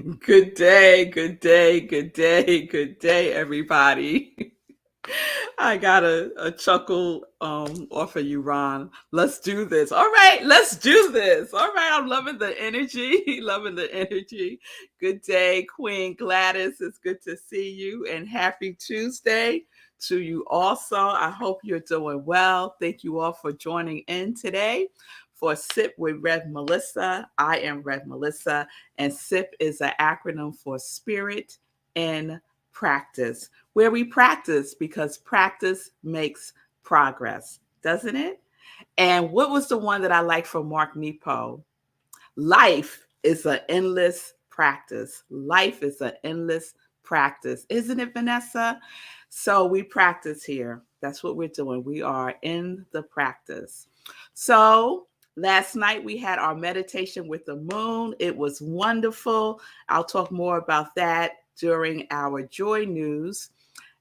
Good day, good day, good day, good day, everybody. I got a chuckle off of you, Ron. Let's do this. All right, let's do this. All right, I'm loving the energy. Loving the energy. Good day, Queen Gladys. It's good to see you, and happy Tuesday to you also. I hope you're doing well. Thank you all for joining in today for Sip with Rev Melissa. I am Rev Melissa, and SIP is an acronym for Spirit in Practice, where we practice because practice makes progress, doesn't it? And what was the one that I liked from Mark Nepo? Life is an endless practice. Life is an endless practice. Isn't it, Vanessa? So we practice here. That's what we're doing. We are in the practice. So last night we had our meditation with the moon. It was wonderful. I'll talk more about that during our joy news.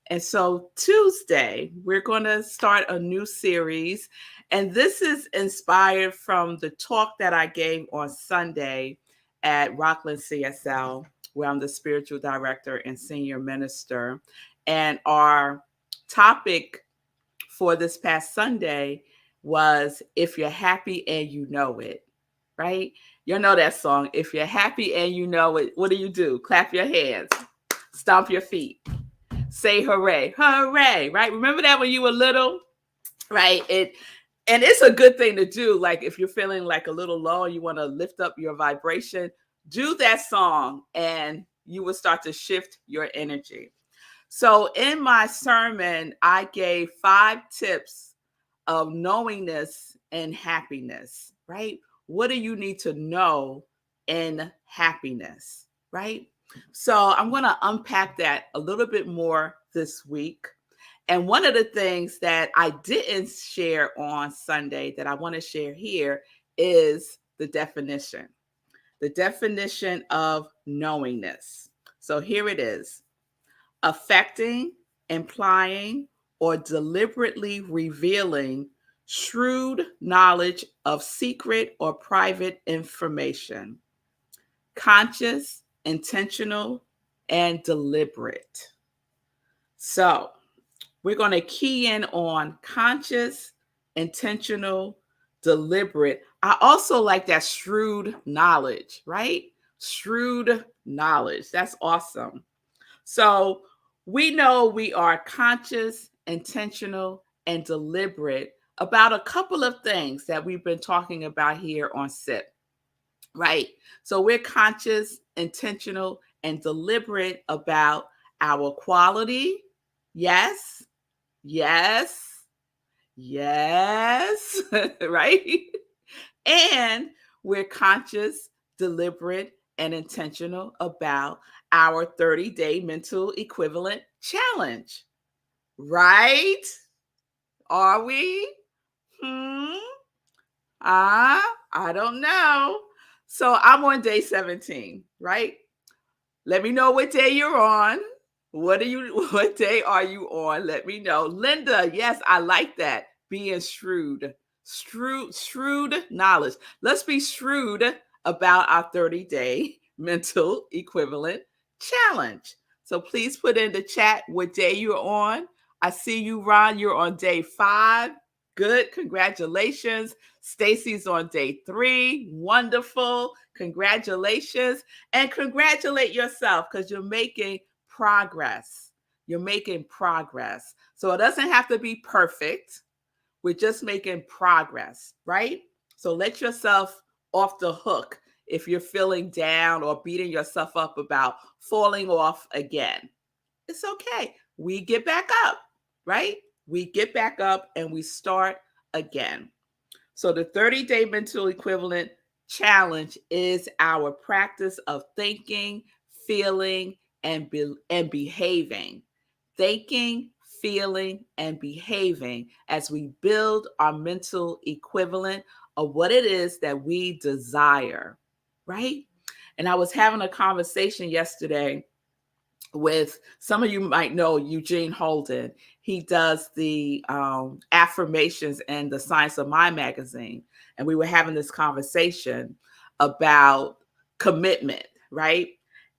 And so Tuesday, we're going to start a new series. And this is inspired from the talk that I gave on Sunday at Rockland CSL, where I'm the spiritual director and senior minister. And our topic for this past Sunday was If You're Happy and You Know It, right? You know that song, If You're Happy and You Know It. What do? Clap your hands, stomp your feet, say hooray, hooray, right? Remember that when you were little, right? And it's a good thing to do. Like if you're feeling like a little low and you want to lift up your vibration, do that song and you will start to shift your energy. So in my sermon, I gave 5 tips of knowingness and happiness, right? What do you need to know in happiness, right? So I'm going to unpack that a little bit more this week. And one of the things that I didn't share on Sunday that I want to share here is the definition of knowingness. So here it is: affecting, implying, or deliberately revealing shrewd knowledge of secret or private information, conscious, intentional, and deliberate. So we're going to key in on conscious, intentional, deliberate. I also like that shrewd knowledge, right? Shrewd knowledge. That's awesome. So we know we are conscious, intentional, and deliberate about a couple of things that we've been talking about here on SIP, right? So we're conscious, intentional, and deliberate about our quality. Yes, yes, yes, right? And we're conscious, deliberate, and intentional about our 30-day mental equivalent challenge, right? Are we? I don't know. So I'm on day 17, right? Let me know what day you're on. What day are you on? Let me know. Linda, yes, I like that. Being shrewd knowledge. Let's be shrewd about our 30-day mental equivalent challenge. So please put in the chat what day you're on. I see you, Ron. You're on day 5. Good. Congratulations. Stacy's on day 3. Wonderful. Congratulations. And congratulate yourself because you're making progress. You're making progress. So it doesn't have to be perfect. We're just making progress, right? So let yourself off the hook if you're feeling down or beating yourself up about falling off again. It's okay. We get back up, right? We get back up and we start again. So the 30-day mental equivalent challenge is our practice of thinking, feeling, and behaving. Thinking, feeling, and behaving as we build our mental equivalent of what it is that we desire, right? And I was having a conversation yesterday with, some of you might know Eugene Holden. He does the affirmations and the Science of Mind magazine. And we were having this conversation about commitment, right?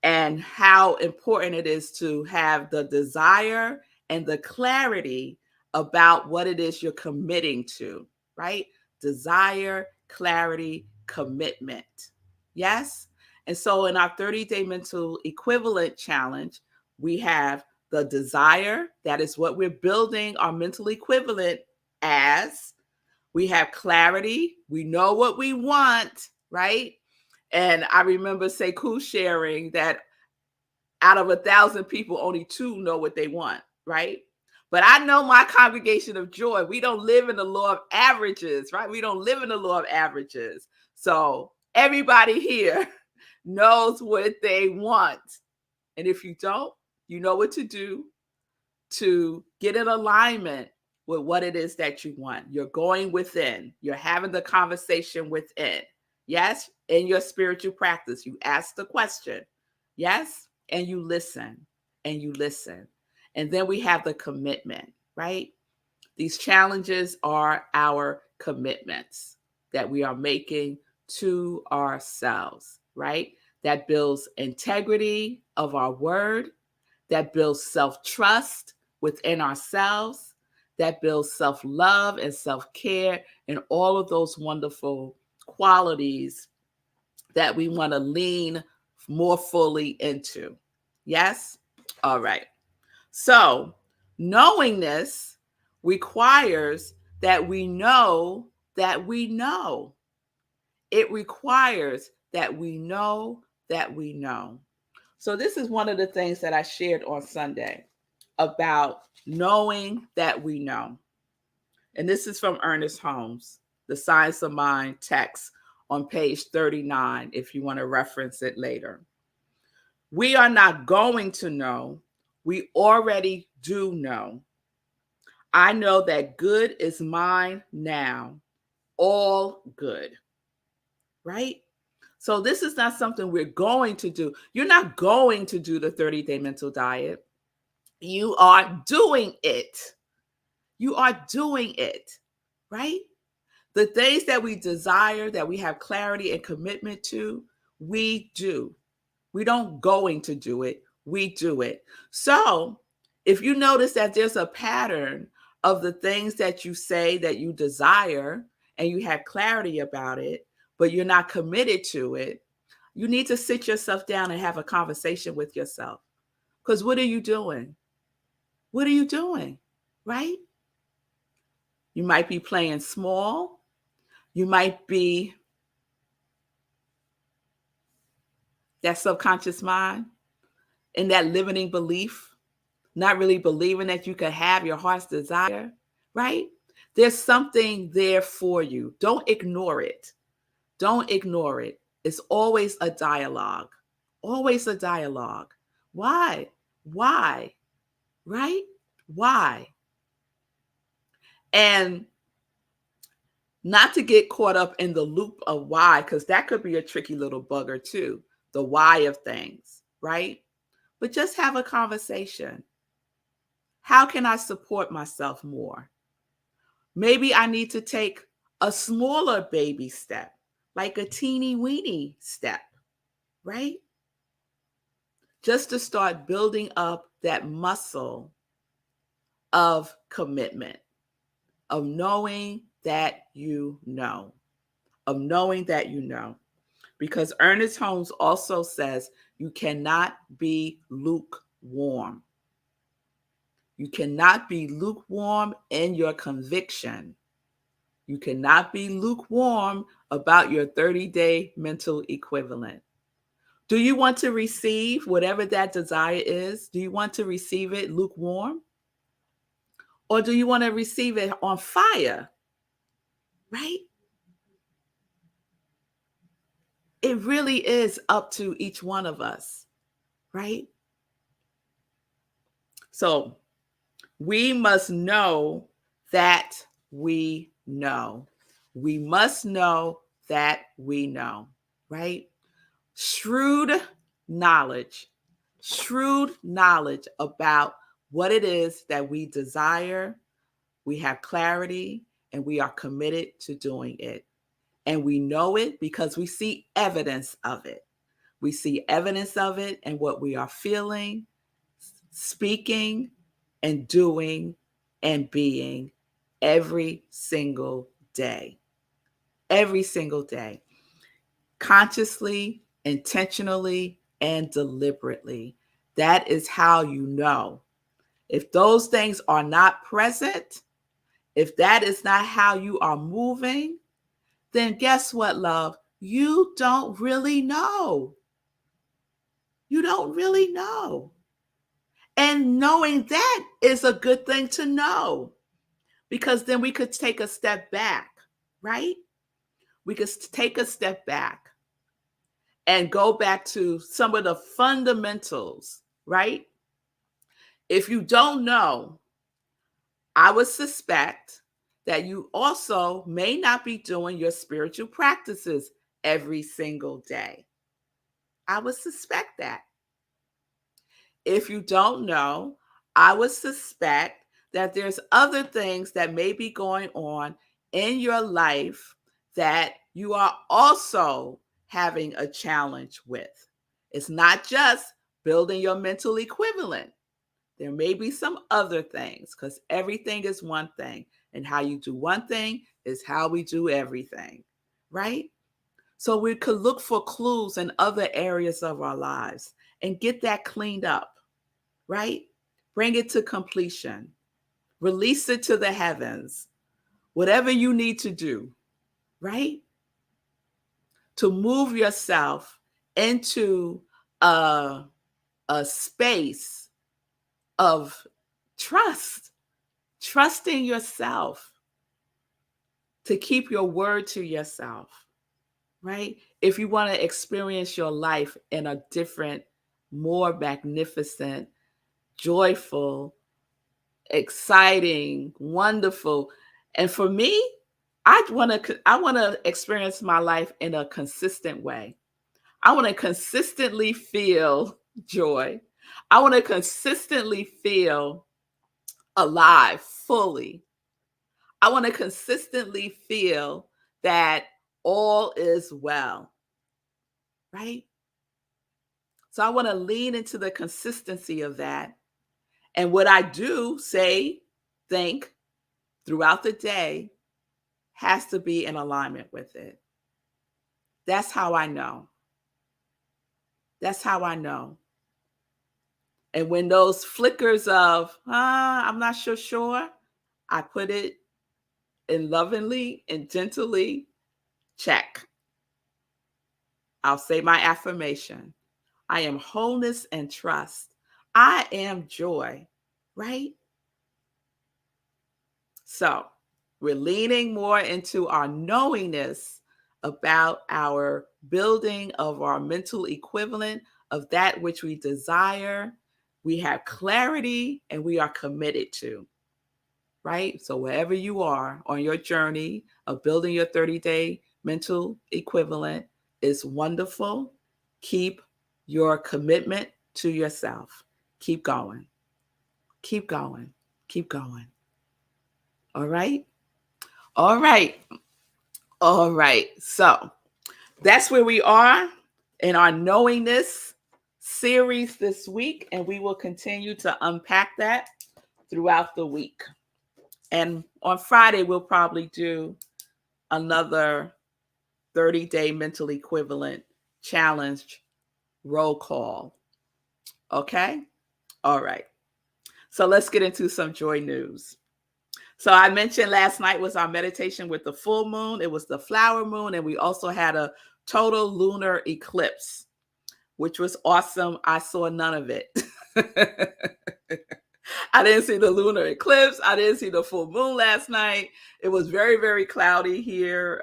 and how important it is to have the desire and the clarity about what it is you're committing to, right? Desire, clarity, commitment. Yes? And so in our 30-day mental equivalent challenge, we have the desire, that is what we're building our mental equivalent as. We have clarity, we know what we want, right? And I remember Sekou sharing that out of 1,000 people, only 2 know what they want, right? But I know my congregation of joy, we don't live in the law of averages, right? We don't live in the law of averages. So everybody here knows what they want. And if you don't, you know what to do to get in alignment with what it is that you want. You're going within, you're having the conversation within. Yes, in your spiritual practice, you ask the question. Yes, and you listen and you listen. And then we have the commitment, right? These challenges are our commitments that we are making to ourselves, right? That builds integrity of our word, that builds self-trust within ourselves, that builds self-love and self-care, and all of those wonderful qualities that we want to lean more fully into. Yes? All right. So, knowingness requires that we know that we know. It requires that we know that we know. So, this is one of the things that I shared on Sunday about knowing that we know. And this is from Ernest Holmes, The Science of Mind text on page 39, if you want to reference it later. We are not going to know, we already do know. I know that good is mine now, all good, right? So this is not something we're going to do. You're not going to do the 30-day mental diet. You are doing it. You are doing it, right? The things that we desire, that we have clarity and commitment to, we do. We don't going to do it, we do it. So if you notice that there's a pattern of the things that you say that you desire and you have clarity about it, but you're not committed to it, you need to sit yourself down and have a conversation with yourself. Because what are you doing? What are you doing? Right? You might be playing small. You might be that subconscious mind in that limiting belief, not really believing that you could have your heart's desire, right? There's something there for you. Don't ignore it. Don't ignore it. It's always a dialogue. Always a dialogue. Why? Why? Right? Why? And not to get caught up in the loop of why, because that could be a tricky little bugger too. The why of things, right? But just have a conversation. How can I support myself more? Maybe I need to take a smaller baby step, like a teeny weeny step, right? Just to start building up that muscle of commitment, of knowing that you know, of knowing that you know. Because Ernest Holmes also says you cannot be lukewarm. You cannot be lukewarm in your conviction. You cannot be lukewarm about your 30-day mental equivalent. Do you want to receive whatever that desire is? Do you want to receive it lukewarm? Or do you want to receive it on fire? Right? It really is up to each one of us, right? So we must know that we know. We must know that we know, right? Shrewd knowledge about what it is that we desire. We have clarity and we are committed to doing it. And we know it because we see evidence of it. We see evidence of it in what we are feeling, speaking, and doing and being every single day. Every single day. Consciously, intentionally, and deliberately. That is how you know. If those things are not present, if that is not how you are moving, then guess what, love? You don't really know. You don't really know. And knowing that is a good thing to know, because then we could take a step back, right? We could take a step back and go back to some of the fundamentals, right? If you don't know, I would suspect that you also may not be doing your spiritual practices every single day. I would suspect that. If you don't know, I would suspect that there's other things that may be going on in your life that you are also having a challenge with. It's not just building your mental equivalent. There may be some other things, because everything is one thing, and how you do one thing is how we do everything, right? So we could look for clues in other areas of our lives and get that cleaned up, right? Bring it to completion. Release it to the heavens. Whatever you need to do, right? To move yourself into a space of trust, trusting yourself to keep your word to yourself, right? If you want to experience your life in a different, more magnificent, joyful, exciting, wonderful. And for me, I want to experience my life in a consistent way. I want to consistently feel joy. I want to consistently feel alive fully. I want to consistently feel that all is well, right? So I want to lean into the consistency of that. And what I do, say, think throughout the day has to be in alignment with it. That's how I know. That's how I know. And when those flickers of, I'm not sure, I put it in lovingly and gently, check. I'll say my affirmation. I am wholeness and trust. I am joy, right? So we're leaning more into our knowingness about our building of our mental equivalent of that which we desire. We have clarity and we are committed to, right? So wherever you are on your journey of building your 30-day mental equivalent is wonderful. Keep your commitment to yourself. Keep going. Keep going. Keep going. All right? All right. All right. So that's where we are in our knowingness series this week, and we will continue to unpack that throughout the week. And on Friday, we'll probably do another 30-day mental equivalent challenge roll call. Okay? All right. So let's get into some joy news. So I mentioned last night was our meditation with the full moon. It was the flower moon, and we also had a total lunar eclipse, which was awesome. I saw none of it. I didn't see the lunar eclipse. I didn't see the full moon last night. It was very, very cloudy here.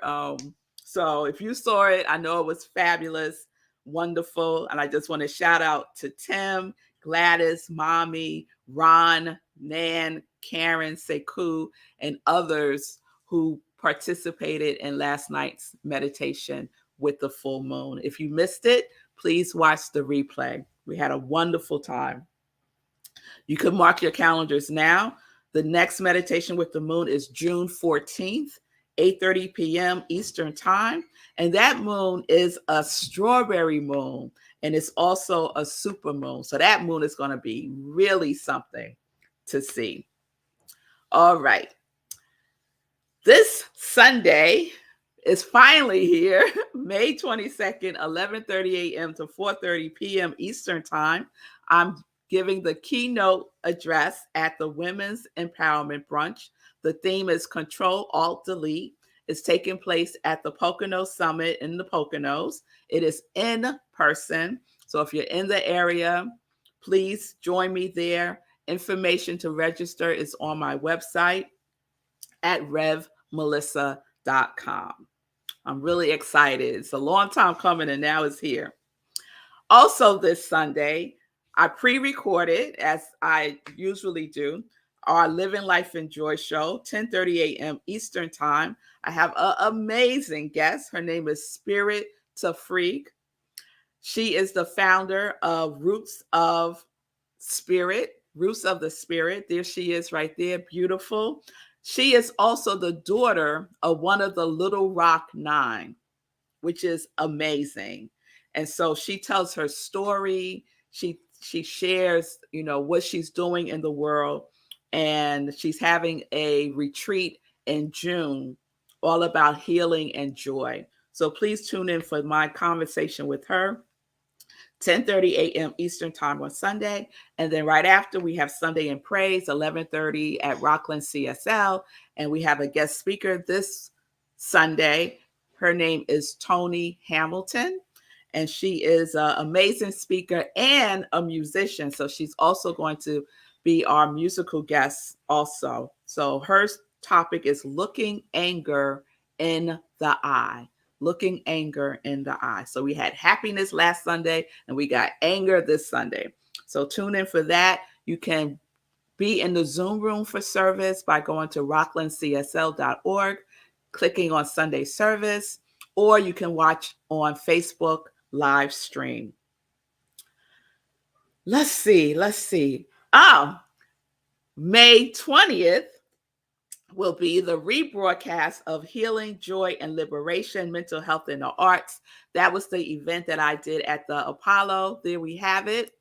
So if you saw it, I know it was fabulous, wonderful. And I just want to shout out to Tim, Gladys, Mommy, Ron, Nan, Karen, Sekou, and others who participated in last night's meditation with the full moon. If you missed it, please watch the replay. We had a wonderful time. You can mark your calendars now. The next meditation with the moon is June 14th. 8:30 p.m. Eastern Time. And that moon is a strawberry moon, and it's also a super moon. So that moon is going to be really something to see. All right. This Sunday is finally here, May 22nd, 11:30 a.m. to 4:30 p.m. Eastern Time. I'm giving the keynote address at the Women's Empowerment Brunch. The theme is Control, Alt, Delete. It's taking place at the Pocono Summit in the Poconos. It is in person. So if you're in the area, please join me there. Information to register is on my website at iamrevmelissa.com. I'm really excited. It's a long time coming, and now it's here. Also this Sunday, I pre-recorded, as I usually do, our Living Life and Joy show, 10:30 a.m. Eastern Time. I have an amazing guest. Her name is Spirit to Freak. She is the founder of Roots of the Spirit. There she is right there, beautiful. She is also the daughter of one of the Little Rock Nine, which is amazing. And so she tells her story. She shares, what she's doing in the world. And she's having a retreat in June all about healing and joy. So please tune in for my conversation with her. 10:30 a.m. Eastern Time on Sunday. And then right after, we have Sunday in Praise, 11:30 at Rockland CSL. And we have a guest speaker this Sunday. Her name is Toni Hamilton. And she is an amazing speaker and a musician. So she's also going to be our musical guest also. So her topic is looking anger in the eye. Looking anger in the eye. So we had happiness last Sunday and we got anger this Sunday. So tune in for that. You can be in the Zoom room for service by going to rocklandcsl.org, clicking on Sunday service, or you can watch on Facebook live stream. Let's see. May 20th will be the rebroadcast of Healing, Joy, and Liberation, Mental Health in the Arts. That was the event that I did at the Apollo. There we have it.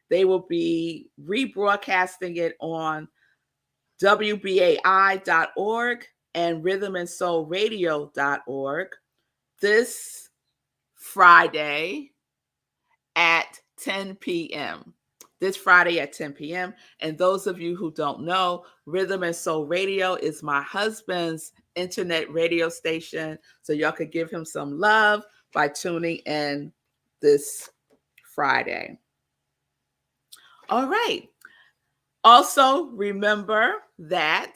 They will be rebroadcasting it on WBAI.org and rhythmandsoulradio.org this Friday at 10 p.m. This Friday at 10 p.m. And those of you who don't know, Rhythm and Soul Radio is my husband's internet radio station. So y'all could give him some love by tuning in this Friday. All right. Also, remember that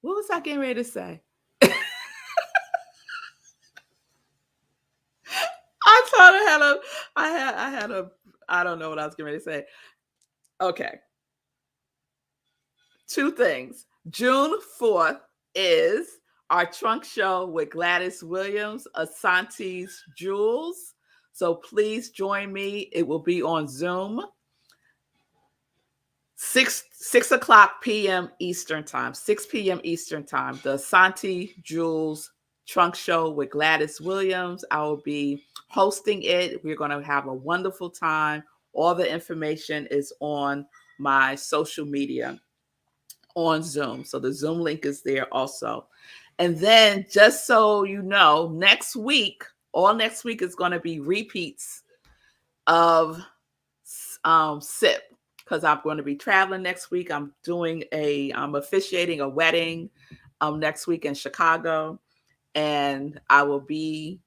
what was I getting ready to say? I don't know what I was getting ready to say. Okay. Two things. June 4th is our trunk show with Gladys Williams, Asante's Jewels. So please join me. It will be on Zoom. 6 o'clock p.m. Eastern Time, 6 p.m. Eastern Time, the Asante Jewels Trunk Show with Gladys Williams. I will be hosting it. We're going to have a wonderful time. All the information is on my social media on Zoom. So the Zoom link is there also. And then just so you know, next week, all next week is going to be repeats of SIP. Because I'm going to be traveling next week. I'm officiating a wedding next week in Chicago, and I will be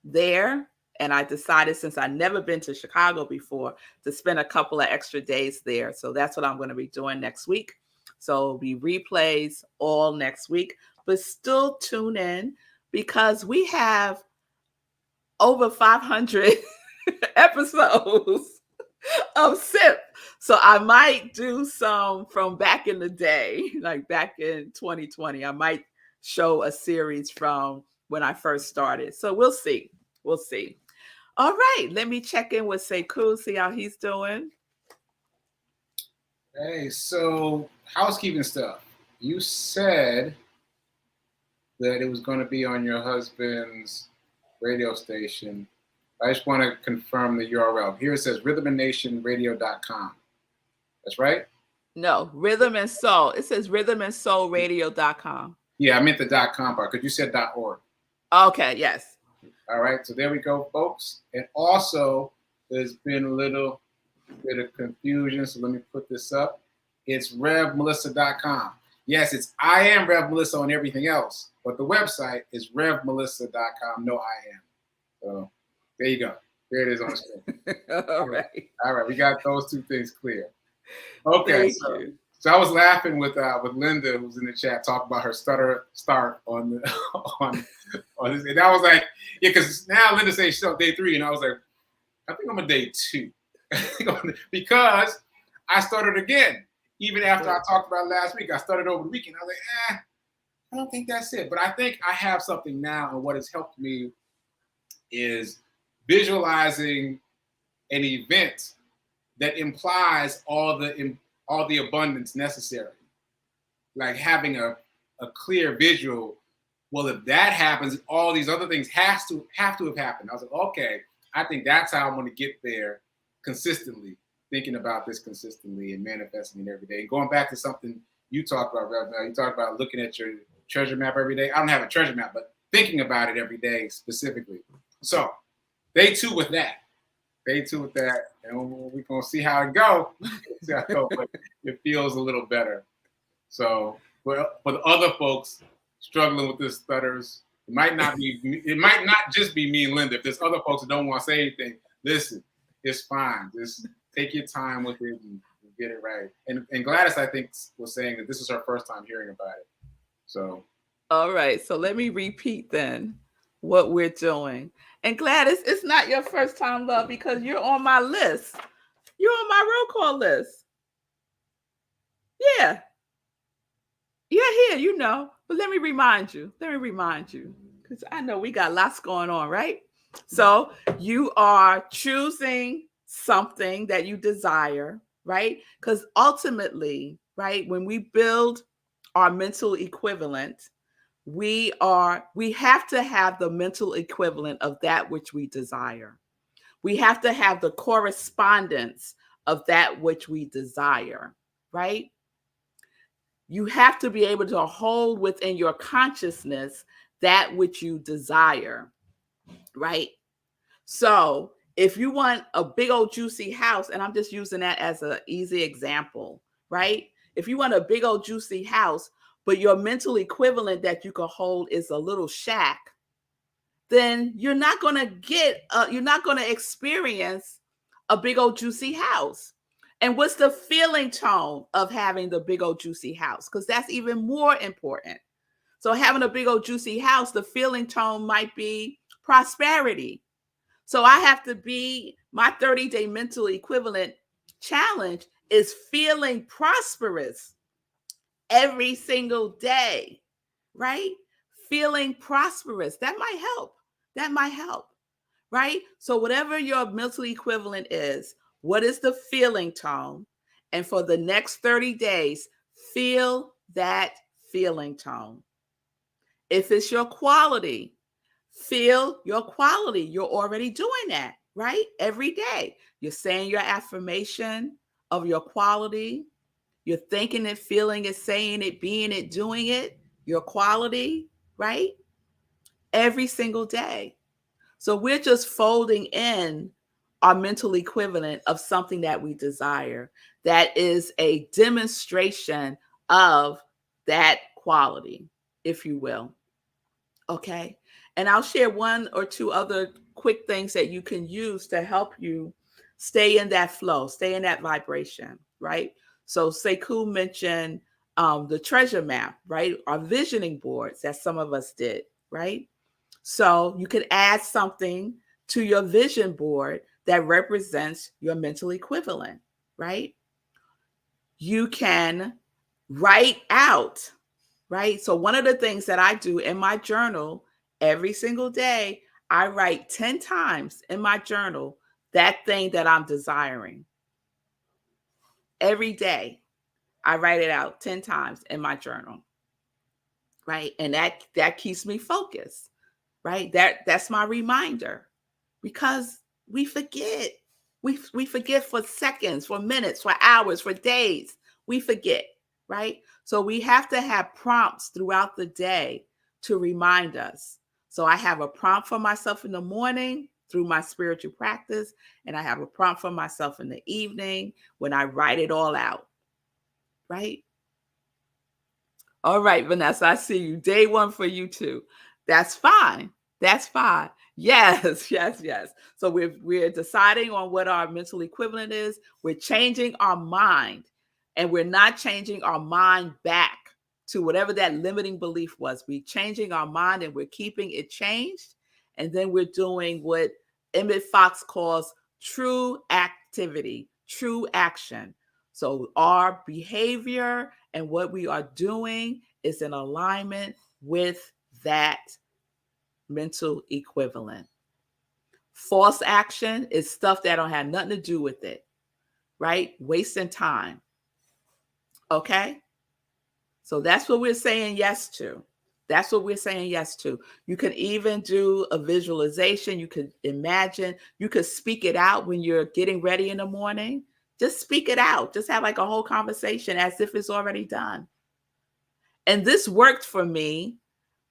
there. And I decided, since I've never been to Chicago before, to spend a couple of extra days there. So that's what I'm going to be doing next week. So it'll be replays all next week, but still tune in because we have over 500 episodes of SIP. So I might do some from back in the day, like back in 2020. I might show a series from when I first started. So we'll see. All right. Let me check in with Sekou, see how he's doing. Hey, so housekeeping stuff. You said that it was going to be on your husband's radio station. I just want to confirm the URL. Here it says rhythmandnationradio.com. That's right? No, Rhythm and Soul. It says rhythmandsoulradio.com. Yeah, I meant the .com part because you said .org. Okay, yes. All right, so there we go, folks. And also, there's been a little bit of confusion, so let me put this up. It's revmelissa.com. Yes, it's I am Rev Melissa on everything else, but the website is revmelissa.com. No, I am. So there you go. There it is on the screen. All right. All right, we got those two things clear. Okay, Thank you. so I was laughing with Linda, who's in the chat, talking about her stutter start on the on this, and I was like, yeah, because now Linda says she's on day 3, and I was like, I think I'm on day 2, because I started again. Even after I talked about it last week, I started over the weekend. I was like, I don't think that's it. But I think I have something now, and what has helped me is visualizing an event that implies all the abundance necessary. Like having a clear visual. Well, if that happens, all these other things have to have happened. I was like, okay, I think that's how I'm going to get there consistently. Thinking about this consistently and manifesting it every day. And going back to something you talked about, Rev, you talked about looking at your treasure map every day. I don't have a treasure map, but thinking about it every day specifically. So day 2 with that. Day 2 with that. And we're going to see how it goes. But it feels a little better. So for the other folks struggling with this stutters, it might not just be me and Linda. If there's other folks that don't want to say anything, listen, it's fine. Just take your time with it and get it right. And Gladys, I think, was saying that this is her first time hearing about it. So. All right. So let me repeat then what we're doing. And Gladys, it's not your first time, love, because you're on my list. You're on my roll call list. Yeah. You're here, you know. But let me remind you. Because I know we got lots going on, right? So you are choosing something that you desire, right? Because ultimately, right, when we build our mental equivalent, we have to have the mental equivalent of that which we desire. We have to have the correspondence of that which we desire, right? You have to be able to hold within your consciousness that which you desire, right? So if you want a big old juicy house, and I'm just using that as an easy example, right? If you want a big old juicy house, but your mental equivalent that you can hold is a little shack, then you're not going to experience a big old juicy house. And what's the feeling tone of having the big old juicy house? Because that's even more important. So having a big old juicy house, the feeling tone might be prosperity. So I have to be, my 30-day mental equivalent challenge is feeling prosperous every single day, right? Feeling prosperous. That might help, right? So whatever your mental equivalent is, what is the feeling tone? And for the next 30 days, feel that feeling tone. If it's your quality, feel your quality. You're already doing that, right? Every day. You're saying your affirmation of your quality. You're thinking it, feeling it, saying it, being it, doing it, your quality, right? Every single day. So we're just folding in our mental equivalent of something that we desire. That is a demonstration of that quality, if you will. Okay. And I'll share one or two other quick things that you can use to help you stay in that flow, stay in that vibration, right? So Sekou mentioned the treasure map, right? Our visioning boards that some of us did, right? So you could add something to your vision board that represents your mental equivalent, right? You can write out, right? So one of the things that I do in my journal every single day, I write 10 times in my journal that thing that I'm desiring. Every day. I write it out 10 times in my journal, right? And that keeps me focused, right? That's my reminder, because we forget. We forget for seconds, for minutes, for hours, for days. We forget, right? So we have to have prompts throughout the day to remind us. So I have a prompt for myself in the morning through my spiritual practice, and I have a prompt for myself in the evening when I write it all out, right? All right, Vanessa, I see you. Day one for you too. That's fine. That's fine. Yes, yes. So we're deciding on what our mental equivalent is. We're changing our mind, and we're not changing our mind back to whatever that limiting belief was. We're changing our mind and we're keeping it changed. And then we're doing what Emmett Fox calls true activity, true action. So our behavior and what we are doing is in alignment with that mental equivalent. False action is stuff that don't have nothing to do with it, right? Wasting time. Okay? So that's what we're saying yes to. That's what we're saying yes to. You can even do a visualization. You could imagine, you could speak it out when you're getting ready in the morning. Just speak it out. Just have like a whole conversation as if it's already done. And this worked for me.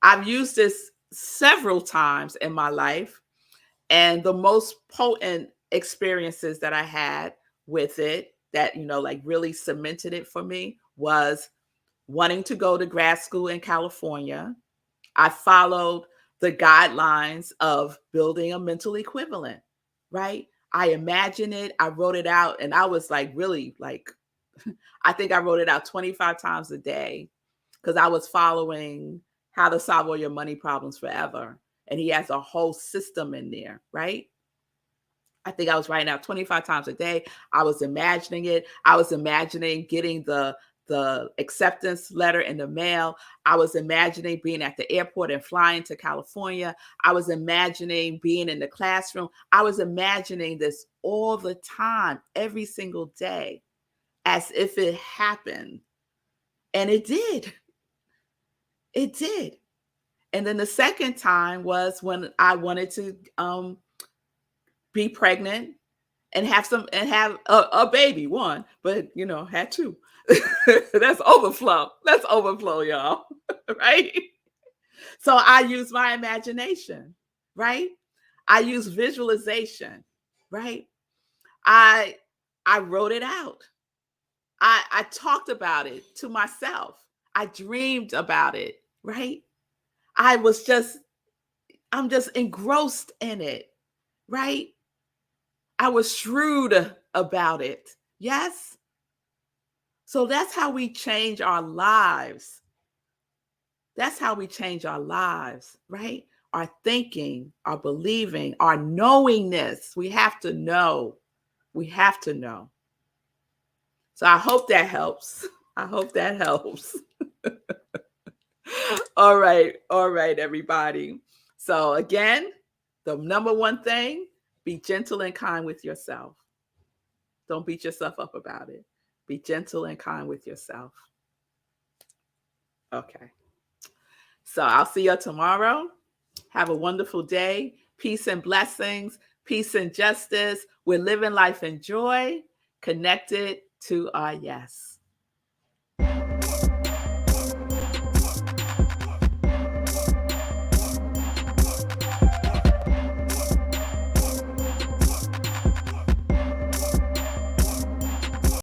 I've used this several times in my life. And the most potent experiences that I had with it that, like really cemented it for me was wanting to go to grad school in California. I followed the guidelines of building a mental equivalent, right? I imagined it. I wrote it out, and I was like, really, like, I think I wrote it out 25 times a day because I was following How to Solve All Your Money Problems Forever. And he has a whole system in there, right? I think I was writing out 25 times a day. I was imagining it. I was imagining getting the acceptance letter in the mail. I was imagining being at the airport and flying to California. I was imagining being in the classroom. I was imagining this all the time, every single day, as if it happened. And it did. It did. And then the second time was when I wanted to be pregnant and have a baby, one, but had two. That's overflow. That's overflow, y'all. Right? So I use my imagination, right? I use visualization, right? I wrote it out. I talked about it to myself. I dreamed about it, right? I'm just engrossed in it, right? I was shrewd about it. Yes? So that's how we change our lives. That's how we change our lives, right? Our thinking, our believing, our knowingness. We have to know. We have to know. So I hope that helps. I hope that helps. All right, everybody. So again, the number one thing, be gentle and kind with yourself. Don't beat yourself up about it. Be gentle and kind with yourself. Okay. So I'll see you tomorrow. Have a wonderful day. Peace and blessings. Peace and justice. We're living life in joy, connected to our yes.